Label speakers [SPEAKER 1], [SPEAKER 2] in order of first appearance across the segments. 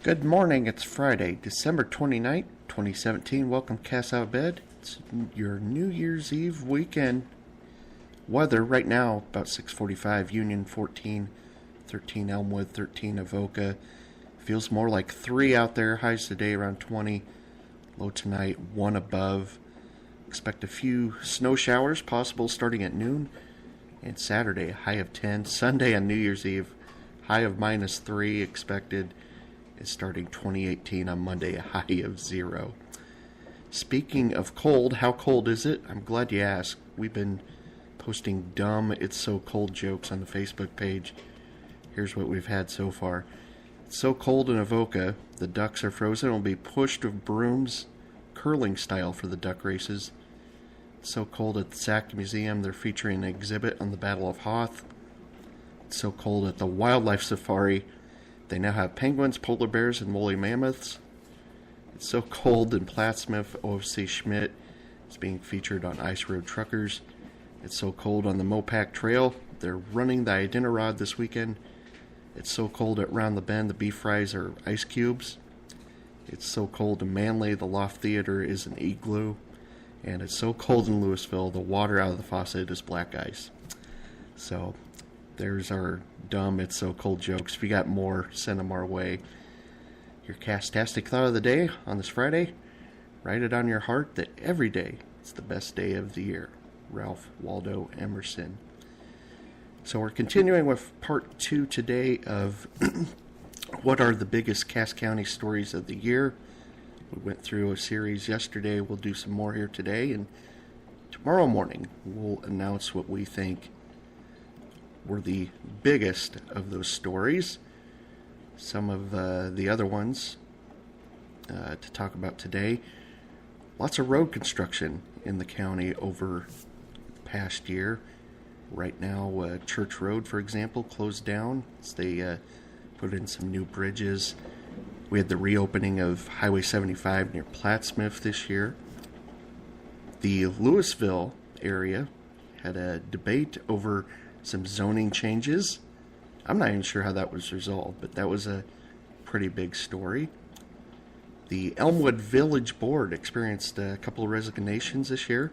[SPEAKER 1] Good morning, it's Friday, December 29th, 2017. Welcome, Cass Out of Bed. It's your New Year's Eve weekend. Weather right now, about 6:45, Union 14, 13 Elmwood, 13 Avoca. Feels more like 3 out there. Highs today around 20. Low tonight, 1 above. Expect a few snow showers possible starting at noon. And Saturday, high of 10. Sunday on New Year's Eve, high of -3 expected. Is starting 2018 on Monday, a high of 0. Speaking of cold, how cold is it? I'm glad you asked. We've been posting dumb "it's so cold" jokes on the Facebook page. Here's what we've had so far. It's so cold in Avoca, the ducks are frozen and will be pushed with brooms, curling style for the duck races. It's so cold at the Sac Museum, they're featuring an exhibit on the Battle of Hoth. It's so cold at the Wildlife Safari, they now have penguins, polar bears, and woolly mammoths. It's so cold in Plattsmouth, OFC Schmidt is being featured on Ice Road Truckers. It's so cold on the Mopac Trail, they're running the Iditarod this weekend. It's so cold at Round the Bend, the beef fries are ice cubes. It's so cold in Manly, the Loft Theater is an igloo. And it's so cold in Louisville, the water out of the faucet is black ice. So there's our dumb "it's so cold" jokes. If you got more, send them our way. Your castastic thought of the day on this Friday: write it on your heart that every day is the best day of the year. Ralph Waldo Emerson. So we're continuing with part 2 today of what are the biggest Cass County stories of the year. We went through a series yesterday. We'll do some more here today, and tomorrow morning we'll announce what we think were the biggest of those stories. Some of the other ones to talk about today. Lots of road construction in the county over the past year. Right now, Church Road, for example, closed down as they put in some new bridges. We had the reopening of Highway 75 near Plattsmouth this year. The Louisville area had a debate over some zoning changes. I'm not even sure how that was resolved, but that was a pretty big story. The Elmwood Village Board experienced a couple of resignations this year.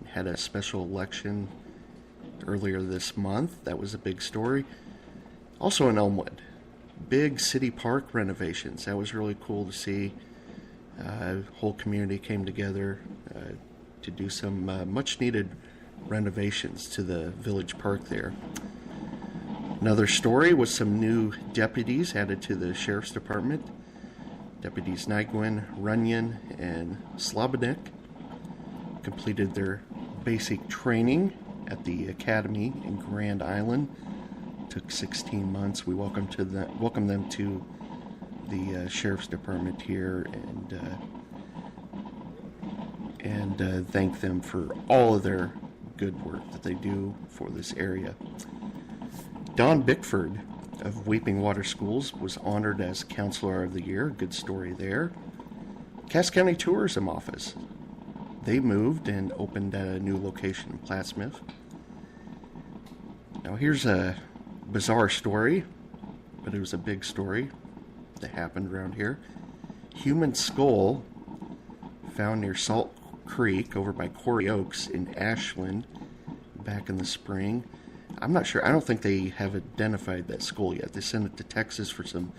[SPEAKER 1] Had a special election earlier this month. That was a big story. Also in Elmwood, big city park renovations. That was really cool to see. Whole community came together to do some much needed renovations to the village park there. Another story was some new deputies added to the sheriff's department. Deputies Nygwin, Runyon, and Slabanik completed their basic training at the academy in Grand Island. Took 16 months. We welcome them to the sheriff's department here and thank them for all of their good work that they do for this area. Don Bickford of Weeping Water Schools was honored as Counselor of the Year. Good story there. Cass County Tourism Office. They moved and opened at a new location in Plattsmouth. Now here's a bizarre story, but it was a big story that happened around here. Human skull found near Salt Creek over by Quarry Oaks in Ashland back in the spring. I'm not sure. I don't think they have identified that skull yet. They sent it to Texas for some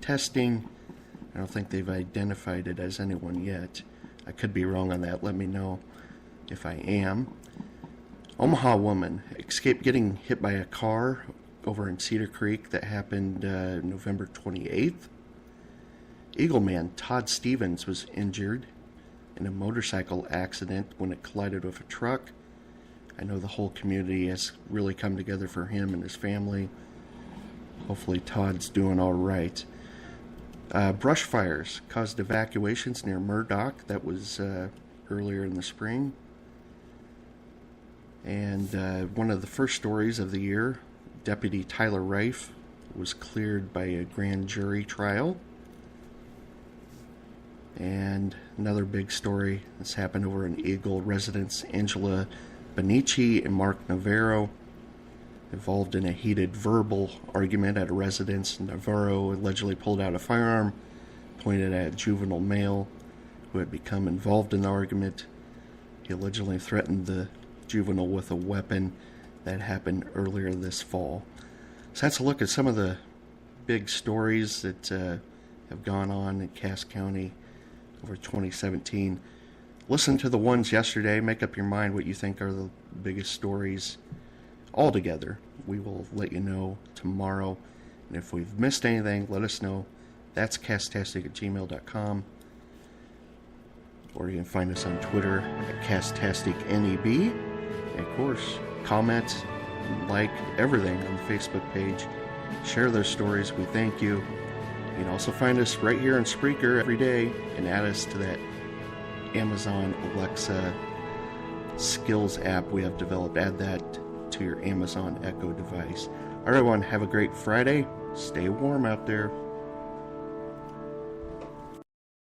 [SPEAKER 1] testing. I don't think they've identified it as anyone yet. I could be wrong on that. Let me know if I am. Omaha woman escaped getting hit by a car over in Cedar Creek. That happened November 28th. Eagleman Todd Stevens was injured in a motorcycle accident when it collided with a truck. I know the whole community has really come together for him and his family. Hopefully Todd's doing all right. Brush fires caused evacuations near Murdoch. That was earlier in the spring. And one of the first stories of the year, Deputy Tyler Reif was cleared by a grand jury trial. And another big story that's happened over in Eagle residence, Angela Benici and Mark Navarro involved in a heated verbal argument at a residence. Navarro allegedly pulled out a firearm pointed at a juvenile male who had become involved in the argument. He allegedly threatened the juvenile with a weapon. That happened earlier this fall. So that's a look at some of the big stories that have gone on in Cass County over 2017. Listen to the ones yesterday. Make up your mind what you think are the biggest stories altogether. We will let you know tomorrow. And if we've missed anything, let us know. That's castastic@gmail.com. Or you can find us on Twitter at CastasticNEB. And of course, comment, like everything on the Facebook page. Share those stories. We thank you. You can also find us right here on Spreaker every day and add us to that Amazon Alexa skills app we have developed. Add that to your Amazon Echo device. All right, everyone, have a great Friday. Stay warm out there.